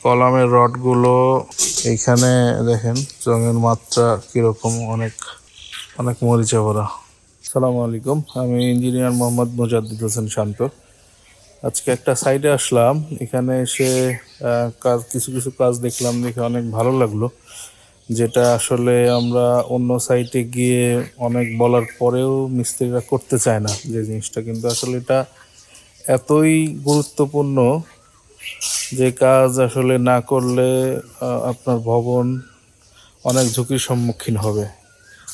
কলামের রডগুলো এইখানে দেখেন রঙের মাত্রা কিরকম, অনেক অনেক মরিচা ভরা। আসসালামু আলাইকুম, আমি ইঞ্জিনিয়ার মোহাম্মদ মুজাদ্দিদ হোসেন শান্ত। আজকে একটা সাইডে আসলাম, এখানে এসে কিছু কিছু কাজ দেখলাম, দেখে অনেক ভালো লাগলো। যেটা আসলে আমরা অন্য সাইটে গিয়ে অনেক বলার পরেও মিস্ত্রিরা করতে চায় না যে জিনিসটা, কিন্তু আসলে এটা এতই গুরুত্বপূর্ণ যে কাজ আসলে না করলে আপনার ভবন অনেক ঝুঁকির সম্মুখীন হবে।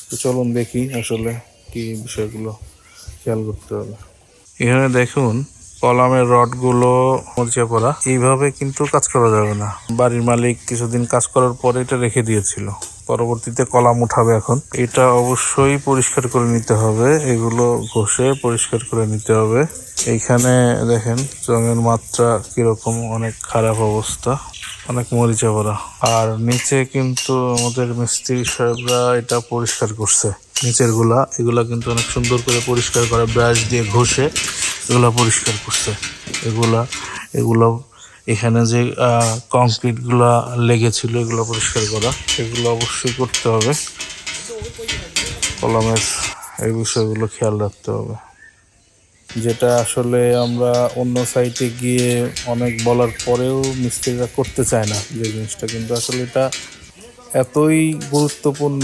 তো চলুন দেখি আসলে কি বিষয়গুলো খেয়াল করতে হবে। এখানে দেখুন কলামের রডগুলো মরিচা পড়া, এইভাবে কিন্তু কাজ করা যাবে না। বাড়ির মালিক কিছুদিন কাজ করার পরে এটা রেখে দিয়েছিল, পরবর্তীতে কলাম উঠাবে। এখন এটা অবশ্যই পরিষ্কার করে নিতে হবে, এগুলো ঘষে পরিষ্কার করে নিতে হবে। এইখানে দেখেন রঙের মাত্রা কিরকম, অনেক খারাপ অবস্থা, অনেক মরিচা ভরা। আর নিচে কিন্তু আমাদের মিস্ত্রি সাহেবরা এটা পরিষ্কার করছে, নিচের এগুলা কিন্তু অনেক সুন্দর করে পরিষ্কার করে ব্রাশ দিয়ে ঘষে এগুলা পরিষ্কার করছে। এগুলো এখানে যে কংক্রিটগুলা লেগেছিল এগুলো পরিষ্কার করা, এগুলো অবশ্যই করতে হবে। কলমের এই বিষয়গুলো খেয়াল রাখতে হবে, যেটা আসলে আমরা অন্য সাইটে গিয়ে অনেক বলার পরেও মিস্ত্রিরা করতে চায় না যে জিনিসটা, কিন্তু আসলে এটা এতই গুরুত্বপূর্ণ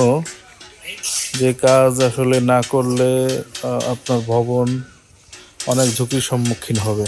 যে কাজ আসলে না করলে আপনার ভবন অনেক ঝুঁকির সম্মুখীন হবে।